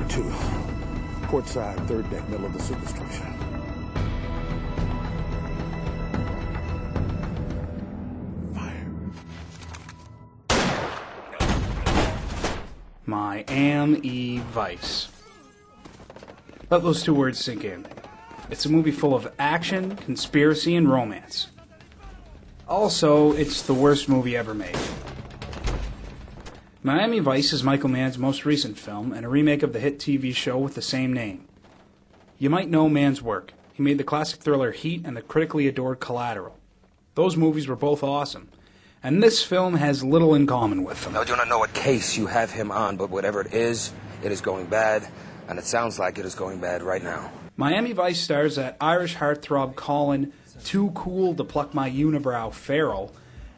2. Courtside, third deck, middle of the superstructure. Fire. Miami Vice. Let those two words sink in. It's a movie full of action, conspiracy, and romance. Also, it's the worst movie ever made. Miami Vice is Michael Mann's most recent film and a remake of the hit TV show with the same name. You might know Mann's work. He made the classic thriller Heat and the critically adored Collateral. Those movies were both awesome. And this film has little in common with them. I do not know what case you have him on, but whatever it is going bad, and it sounds like it is going bad right now. Miami Vice stars that Irish heartthrob Colin, too cool to pluck my unibrow Farrell,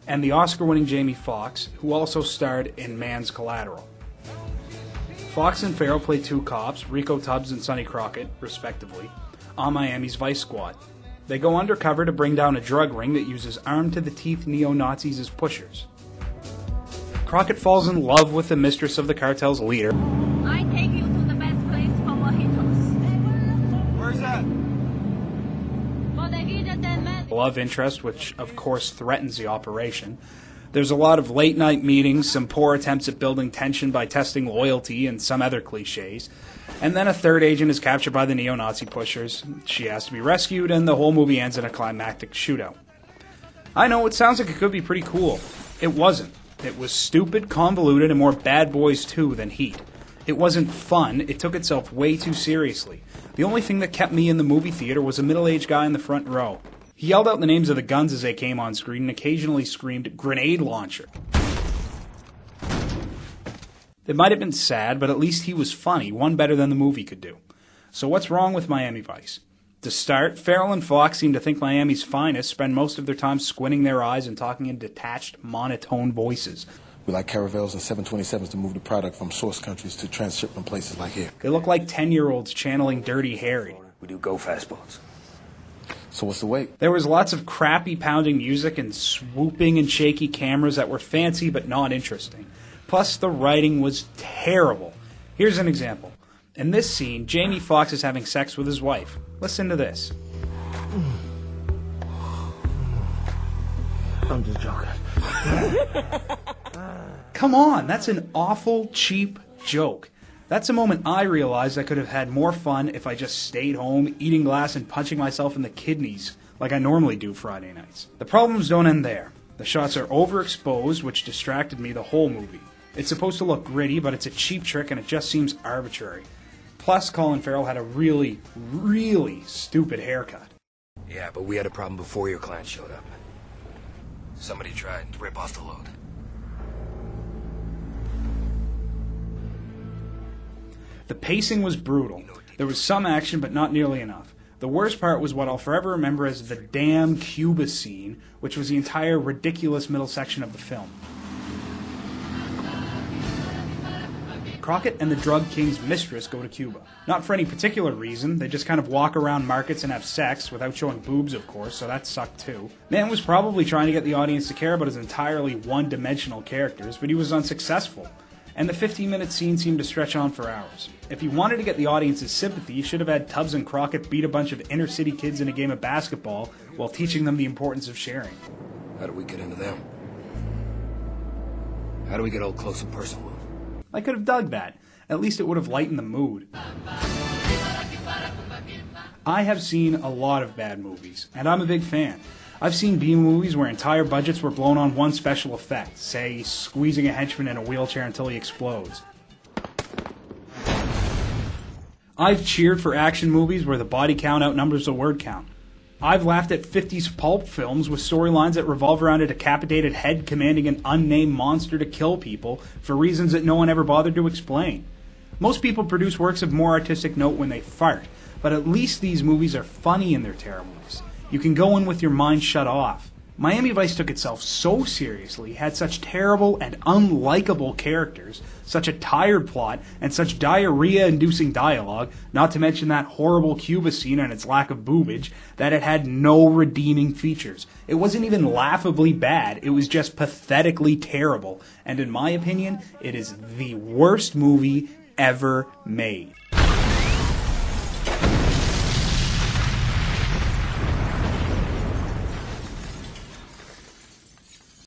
and the Oscar-winning Jamie Foxx, who also starred in Mann's Collateral. Foxx and Farrell play two cops, Rico Tubbs and Sonny Crockett, respectively, on Miami's Vice Squad. They go undercover to bring down a drug ring that uses armed-to-the-teeth neo-Nazis as pushers. Crockett falls in love with the mistress of the cartel's leader. I take you to the best place for mojitos. Where's that? Love interest, which of course threatens the operation. There's a lot of late-night meetings, some poor attempts at building tension by testing loyalty, and some other cliches. And then a third agent is captured by the neo-Nazi pushers. She has to be rescued, and the whole movie ends in a climactic shootout. I know, it sounds like it could be pretty cool. It wasn't. It was stupid, convoluted, and more Bad Boys 2 than Heat. It wasn't fun, it took itself way too seriously. The only thing that kept me in the movie theater was a middle-aged guy in the front row. He yelled out the names of the guns as they came on screen and occasionally screamed, "Grenade launcher." It might have been sad, but at least he was funny, one better than the movie could do. So what's wrong with Miami Vice? To start, Farrell and Foxx seem to think Miami's finest spend most of their time squinting their eyes and talking in detached, monotone voices. We like caravels and 727s to move the product from source countries to transshipment places like here. They look like 10-year-olds channeling Dirty Harry. We do go fastballs. So what's the wait? There was lots of crappy pounding music and swooping and shaky cameras that were fancy but not interesting. Plus, the writing was terrible. Here's an example. In this scene, Jamie Foxx is having sex with his wife. Listen to this. I'm just joking. Come on, that's an awful, cheap joke. That's a moment I realized I could have had more fun if I just stayed home, eating glass and punching myself in the kidneys like I normally do Friday nights. The problems don't end there. The shots are overexposed, which distracted me the whole movie. It's supposed to look gritty, but it's a cheap trick and it just seems arbitrary. Plus, Colin Farrell had a really, really stupid haircut. Yeah, but we had a problem before your client showed up. Somebody tried to rip off the load. The pacing was brutal. There was some action, but not nearly enough. The worst part was what I'll forever remember as the damn Cuba scene, which was the entire ridiculous middle section of the film. Crockett and the drug king's mistress go to Cuba. Not for any particular reason, they just kind of walk around markets and have sex, without showing boobs of course, so that sucked too. Mann was probably trying to get the audience to care about his entirely one-dimensional characters, but he was unsuccessful. And the 15-minute scene seemed to stretch on for hours. If he wanted to get the audience's sympathy, he should have had Tubbs and Crockett beat a bunch of inner-city kids in a game of basketball while teaching them the importance of sharing. How do we get into them? How do we get all close and personal? I could have dug that. At least it would have lightened the mood. I have seen a lot of bad movies, and I'm a big fan. I've seen B-movies where entire budgets were blown on one special effect, say, squeezing a henchman in a wheelchair until he explodes. I've cheered for action movies where the body count outnumbers the word count. I've laughed at 50s pulp films with storylines that revolve around a decapitated head commanding an unnamed monster to kill people for reasons that no one ever bothered to explain. Most people produce works of more artistic note when they fart, but at least these movies are funny in their terribleness. You can go in with your mind shut off. Miami Vice took itself so seriously, had such terrible and unlikable characters, such a tired plot, and such diarrhea-inducing dialogue, not to mention that horrible Cuba scene and its lack of boobage, that it had no redeeming features. It wasn't even laughably bad, it was just pathetically terrible. And in my opinion, it is the worst movie ever made.